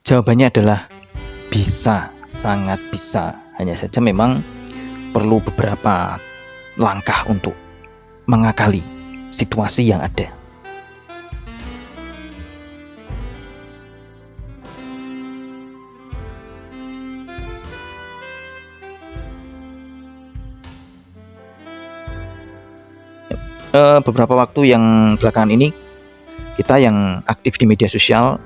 Jawabannya adalah bisa, sangat bisa. Hanya saja memang perlu beberapa langkah untuk mengakali situasi yang ada. Beberapa waktu yang belakangan ini, kita yang aktif di media sosial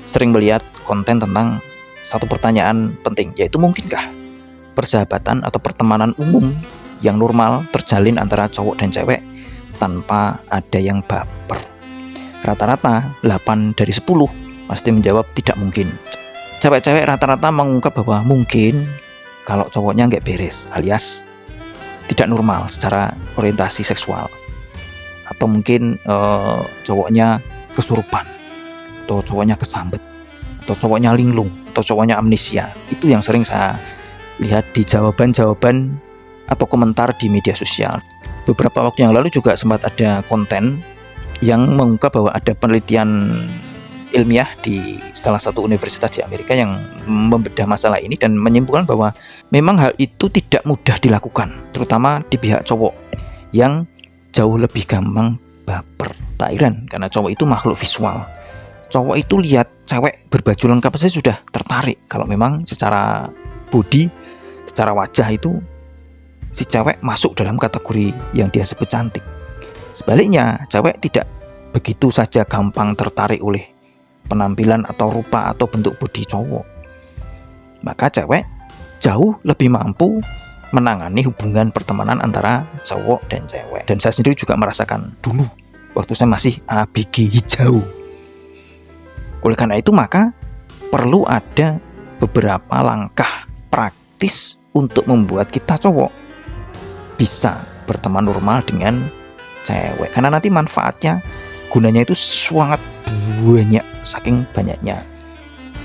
sering melihat konten tentang satu pertanyaan penting, yaitu mungkinkah persahabatan atau pertemanan umum yang normal terjalin antara cowok dan cewek tanpa ada yang baper? Rata-rata 8 dari 10 pasti menjawab tidak mungkin. Cewek-cewek rata-rata mengungkap bahwa mungkin kalau cowoknya nggak beres, alias tidak normal secara orientasi seksual, atau mungkin cowoknya kesurupan, atau cowoknya kesambet, atau cowoknya linglung, atau cowoknya amnesia. Itu yang sering saya lihat di jawaban-jawaban atau komentar di media sosial. Beberapa waktu yang lalu juga sempat ada konten yang mengungkap bahwa ada penelitian ilmiah di salah satu universitas di Amerika yang membedah masalah ini dan menyimpulkan bahwa memang hal itu tidak mudah dilakukan, terutama di pihak cowok yang jauh lebih gampang baper. Tak heran karena cowok itu makhluk visual. Cowok itu lihat cewek berbaju lengkap saja sudah tertarik. Kalau memang secara body, secara wajah itu si cewek masuk dalam kategori yang dia sebut cantik. Sebaliknya, cewek tidak begitu saja gampang tertarik oleh penampilan atau rupa atau bentuk body cowok. Maka cewek jauh lebih mampu menangani hubungan pertemanan antara cowok dan cewek. Dan saya sendiri juga merasakan dulu waktu saya masih ABG hijau. Oleh karena itu maka perlu ada beberapa langkah praktis untuk membuat kita cowok bisa berteman normal dengan cewek. Karena nanti manfaatnya, gunanya itu sangat banyak, saking banyaknya.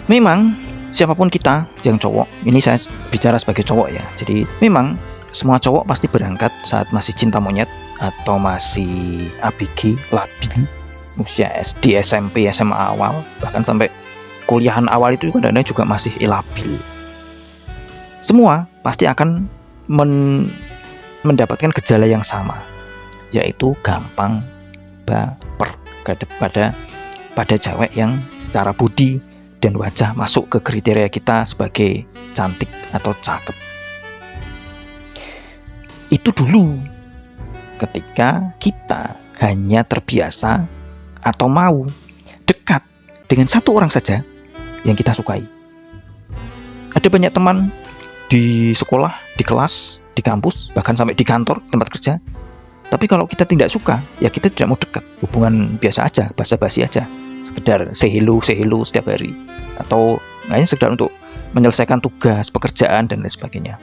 Memang siapapun kita yang cowok, ini saya bicara sebagai cowok ya. Jadi memang semua cowok pasti berangkat saat masih cinta monyet atau masih ABG, labil, usia SD, SMP, SMA awal, bahkan sampai kuliahan awal itu kadang-kadang juga masih labil. Semua pasti akan mendapatkan gejala yang sama, yaitu gampang baper pada cewek yang secara budi dan wajah masuk ke kriteria kita sebagai cantik atau cakep. Itu dulu ketika kita hanya terbiasa atau mau dekat dengan satu orang saja yang kita sukai. Ada banyak teman di sekolah, di kelas, di kampus, bahkan sampai di kantor, tempat kerja. Tapi kalau kita tidak suka, ya kita tidak mau dekat. Hubungan biasa aja, basa-basi aja, sekedar say hello setiap hari, atau hanya sekedar untuk menyelesaikan tugas, pekerjaan, dan lain sebagainya.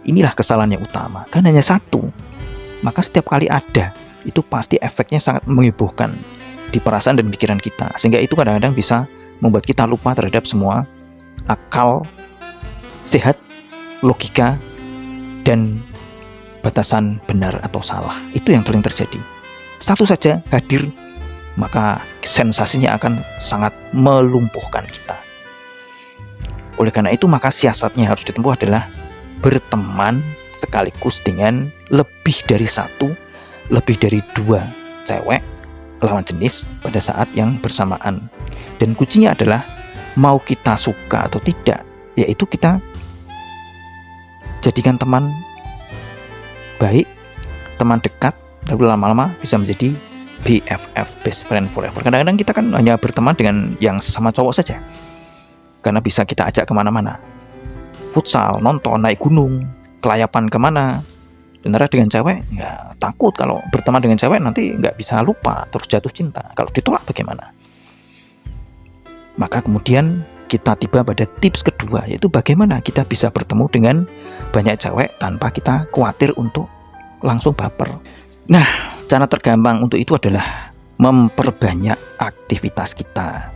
Inilah kesalahan yang utama, kan hanya satu. Maka setiap kali ada, itu pasti efeknya sangat menghebohkan di perasaan dan pikiran kita, sehingga itu kadang-kadang bisa membuat kita lupa terhadap semua akal sehat, logika, dan batasan benar atau salah. Itu yang sering terjadi. Satu saja hadir, maka sensasinya akan sangat melumpuhkan kita. Oleh karena itu maka siasatnya harus ditempuh adalah berteman sekaligus dengan lebih dari satu, lebih dari dua cewek lawan jenis pada saat yang bersamaan. Dan kuncinya adalah mau kita suka atau tidak, yaitu kita jadikan teman baik, teman dekat, lalu lama-lama bisa menjadi BFF, best friend forever. Kadang-kadang kita kan hanya berteman dengan yang sesama cowok saja, karena bisa kita ajak kemana-mana, futsal, nonton, naik gunung, kelayapan kemana. Sementara dengan cewek, ya takut kalau berteman dengan cewek nanti nggak bisa lupa, terus jatuh cinta. Kalau ditolak bagaimana? Maka kemudian kita tiba pada tips kedua, yaitu bagaimana kita bisa bertemu dengan banyak cewek tanpa kita khawatir untuk langsung baper. Nah, cara tergampang untuk itu adalah memperbanyak aktivitas kita.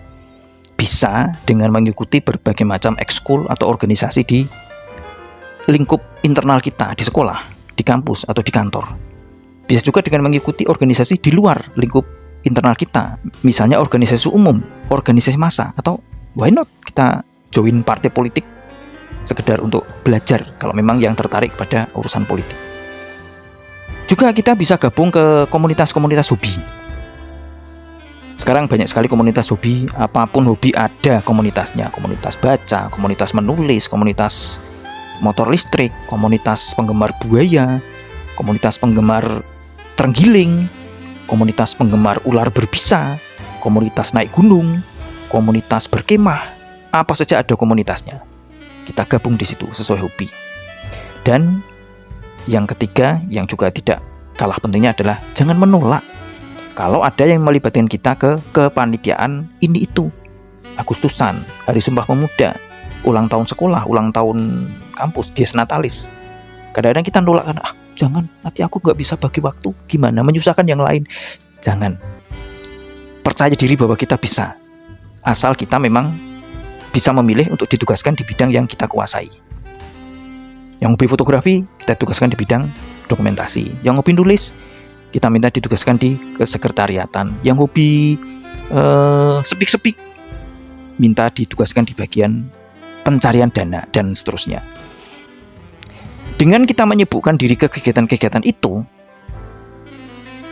Bisa dengan mengikuti berbagai macam ekskul atau organisasi di lingkup internal kita, di sekolah, di kampus, atau di kantor. Bisa juga dengan mengikuti organisasi di luar lingkup internal kita, misalnya organisasi umum, organisasi massa, atau why not kita join partai politik sekedar untuk belajar kalau memang yang tertarik pada urusan politik. Juga kita bisa gabung ke komunitas-komunitas hobi. Sekarang banyak sekali komunitas hobi, apapun hobi ada komunitasnya. Komunitas baca, komunitas menulis, komunitas motor listrik, komunitas penggemar buaya, komunitas penggemar terenggiling, komunitas penggemar ular berbisa, komunitas naik gunung, komunitas berkemah, apa saja ada komunitasnya. Kita gabung di situ sesuai hobi. Dan yang ketiga, yang juga tidak kalah pentingnya adalah jangan menolak kalau ada yang melibatkan kita ke kepanitiaan ini itu. Agustusan, Hari Sumpah Pemuda, ulang tahun sekolah, ulang tahun kampus, Dies Natalis. Kadang-kadang kita nolak kan, jangan, nanti aku nggak bisa bagi waktu, gimana, menyusahkan yang lain. Jangan. Percaya diri bahwa kita bisa, asal kita memang bisa memilih untuk ditugaskan di bidang yang kita kuasai. Yang hobi fotografi, kita tugaskan di bidang dokumentasi. Yang hobi nulis, kita minta ditugaskan di kesekretariatan. Yang hobi sepik-sepik, minta ditugaskan di bagian pencarian dana, dan seterusnya. Dengan kita menyibukkan diri ke kegiatan-kegiatan itu,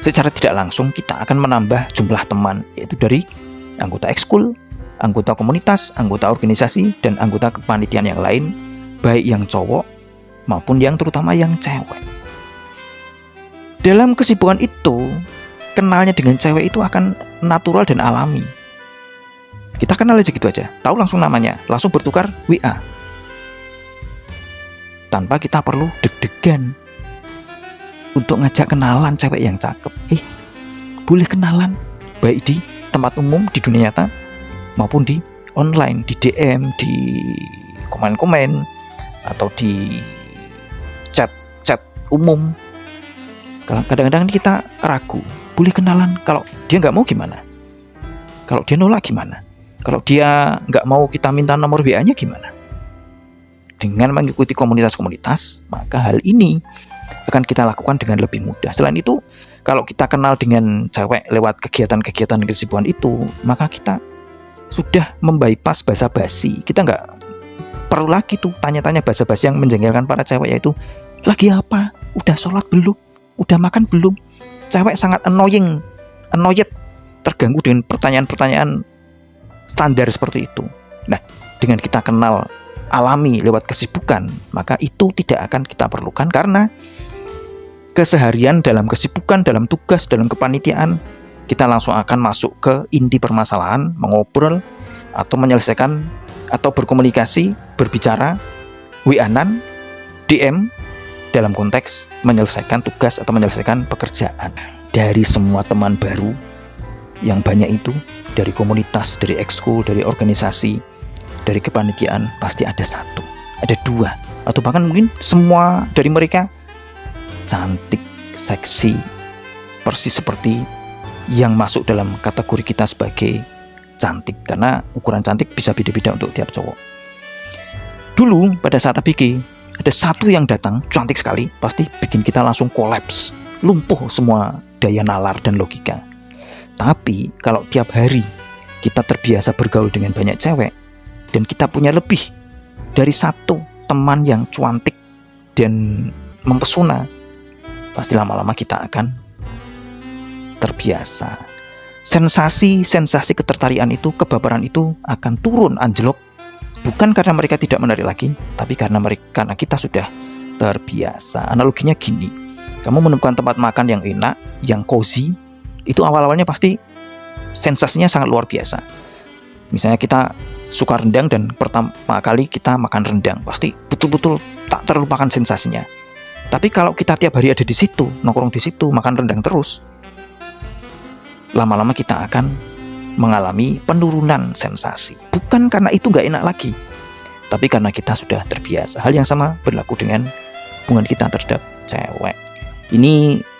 secara tidak langsung kita akan menambah jumlah teman, yaitu dari anggota ekskul, anggota komunitas, anggota organisasi, dan anggota kepanitiaan yang lain, baik yang cowok maupun yang terutama yang cewek. Dalam kesibukan itu, kenalnya dengan cewek itu akan natural dan alami. Kita kenal aja gitu aja, tahu langsung namanya, langsung bertukar WA. Tanpa kita perlu deg-degan untuk ngajak kenalan cewek yang cakep. Boleh kenalan, baik di tempat umum, di dunia nyata, maupun di online, di DM, di komen-komen, atau di chat umum. Kadang-kadang kita ragu, boleh kenalan, kalau dia nggak mau gimana? Kalau dia nolak gimana? Kalau dia nggak mau kita minta nomor WA-nya gimana? Dengan mengikuti komunitas-komunitas, maka hal ini akan kita lakukan dengan lebih mudah. Selain itu, kalau kita kenal dengan cewek lewat kegiatan-kegiatan kesibukan itu, maka kita sudah membypass basa-basi. Kita nggak perlu lagi tuh tanya-tanya basa-basi yang menjengkelkan para cewek, yaitu lagi apa? Udah sholat belum? Udah makan belum? Cewek sangat annoyed, terganggu dengan pertanyaan-pertanyaan standar seperti itu. Nah, dengan kita kenal alami lewat kesibukan, maka itu tidak akan kita perlukan, karena keseharian dalam kesibukan, dalam tugas, dalam kepanitiaan, kita langsung akan masuk ke inti permasalahan, mengobrol atau menyelesaikan atau berkomunikasi, berbicara, WA-an, DM, dalam konteks menyelesaikan tugas atau menyelesaikan pekerjaan. Dari semua teman baru yang banyak itu, dari komunitas, dari ekskul, dari organisasi, dari kepanitiaan, pasti ada satu, ada dua, atau bahkan mungkin semua dari mereka cantik, seksi, persis seperti yang masuk dalam kategori kita sebagai cantik, karena ukuran cantik bisa beda-beda untuk tiap cowok. Dulu pada saat ABG, ada satu yang datang cantik sekali, pasti bikin kita langsung kolaps, lumpuh semua daya nalar dan logika. Tapi kalau tiap hari kita terbiasa bergaul dengan banyak cewek, dan kita punya lebih dari satu teman yang cantik dan mempesona, pasti lama-lama kita akan terbiasa. Sensasi ketertarikan itu, kebaperan itu akan turun anjlok, bukan karena mereka tidak menarik lagi, tapi karena kita sudah terbiasa. Analoginya gini, kamu menemukan tempat makan yang enak, yang cozy, itu awal-awalnya pasti sensasinya sangat luar biasa. Misalnya kita suka rendang dan pertama kali kita makan rendang, pasti betul-betul tak terlupakan sensasinya. Tapi kalau kita tiap hari ada di situ, nongkrong di situ, makan rendang terus, lama-lama kita akan mengalami penurunan sensasi. Bukan karena itu nggak enak lagi, tapi karena kita sudah terbiasa. Hal yang sama berlaku dengan hubungan kita terhadap cewek.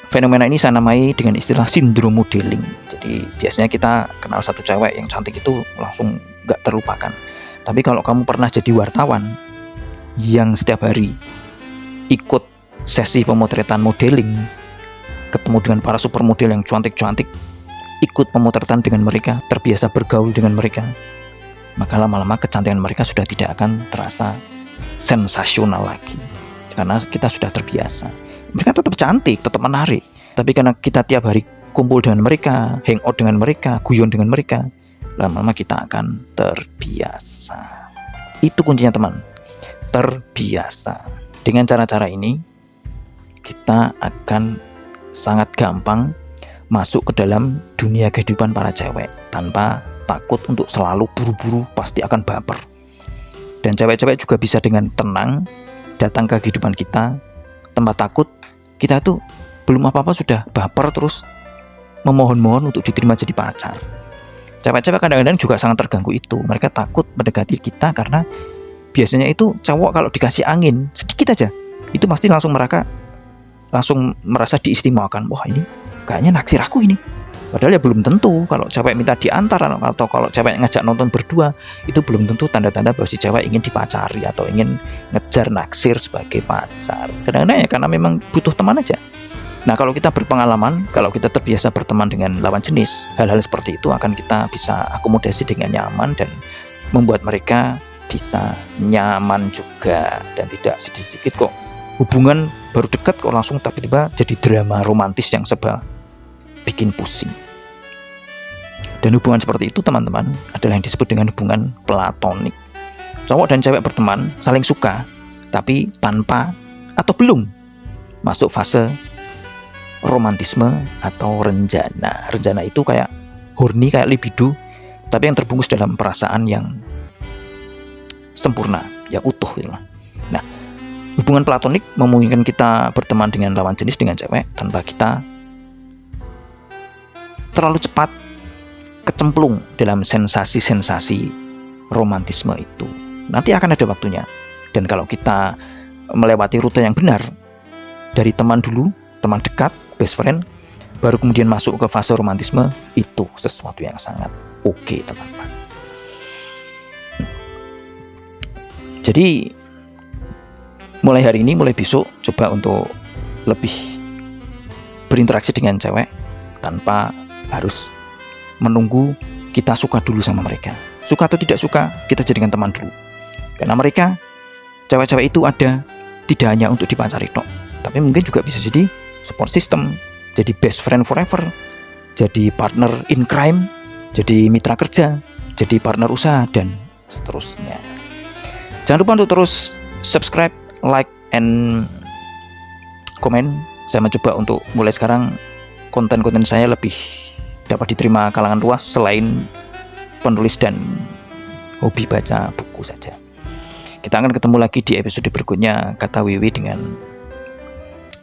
Fenomena ini saya namai dengan istilah sindrom modeling. Jadi biasanya kita kenal satu cewek yang cantik itu langsung nggak terlupakan. Tapi kalau kamu pernah jadi wartawan yang setiap hari ikut sesi pemotretan modeling, ketemu dengan para supermodel yang cantik-cantik, ikut pemotretan dengan mereka, terbiasa bergaul dengan mereka, maka lama-lama kecantikan mereka sudah tidak akan terasa sensasional lagi, karena kita sudah terbiasa. Mereka tetap cantik, tetap menarik, tapi karena kita tiap hari kumpul dengan mereka, hangout dengan mereka, guyon dengan mereka, lama-lama kita akan terbiasa. Itu kuncinya teman, terbiasa. Dengan cara-cara ini kita akan sangat gampang masuk ke dalam dunia kehidupan para cewek tanpa takut untuk selalu buru-buru pasti akan baper. Dan cewek-cewek juga bisa dengan tenang datang ke kehidupan kita tanpa takut kita tuh belum apa-apa sudah baper terus memohon-mohon untuk diterima jadi pacar. Cewek-cewek kadang-kadang juga sangat terganggu itu. Mereka takut mendekati kita karena biasanya itu cowok kalau dikasih angin sedikit aja itu pasti langsung merasa diistimewakan. Wah, ini kayaknya naksir aku ini. Padahal ya belum tentu. Kalau cewek minta diantar atau kalau cewek ngajak nonton berdua, itu belum tentu tanda-tanda bahwa si cewek ingin dipacari atau ingin ngejar naksir sebagai pacar. Kadang-kadang ya karena memang butuh teman aja. Nah, kalau kita berpengalaman, kalau kita terbiasa berteman dengan lawan jenis, hal-hal seperti itu akan kita bisa akomodasi dengan nyaman dan membuat mereka bisa nyaman juga. Dan tidak sedikit-sedikit kok hubungan baru dekat kok langsung tiba-tiba jadi drama romantis yang serba bikin pusing. Dan hubungan seperti itu teman-teman adalah yang disebut dengan hubungan platonik. Cowok dan cewek berteman, saling suka, tapi tanpa atau belum masuk fase romantisme atau renjana. Renjana itu kayak horny, kayak libido, tapi yang terbungkus dalam perasaan yang sempurna, ya utuh gitu. Nah, hubungan platonik memungkinkan kita berteman dengan lawan jenis, dengan cewek, tanpa kita terlalu cepat kecemplung dalam sensasi-sensasi romantisme itu. Nanti akan ada waktunya. Dan kalau kita melewati rute yang benar, dari teman dulu, teman dekat, best friend, baru kemudian masuk ke fase romantisme, itu sesuatu yang sangat oke, teman-teman. Jadi mulai hari ini, mulai besok, coba untuk lebih berinteraksi dengan cewek tanpa harus menunggu kita suka dulu sama mereka. Suka atau tidak suka, kita jadikan teman dulu. Karena mereka, cewek-cewek itu ada tidak hanya untuk dipacari tok, tapi mungkin juga bisa jadi support system, jadi best friend forever, jadi partner in crime, jadi mitra kerja, jadi partner usaha, dan seterusnya. Jangan lupa untuk terus subscribe, like, and komen. Saya mencoba untuk mulai sekarang konten-konten saya lebih dapat diterima kalangan luas selain penulis dan hobi baca buku saja. Kita akan ketemu lagi di episode berikutnya Kata Wiwi dengan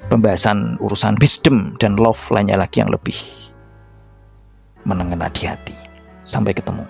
pembahasan urusan wisdom dan love lainnya lagi yang lebih menengena di hati. Sampai ketemu.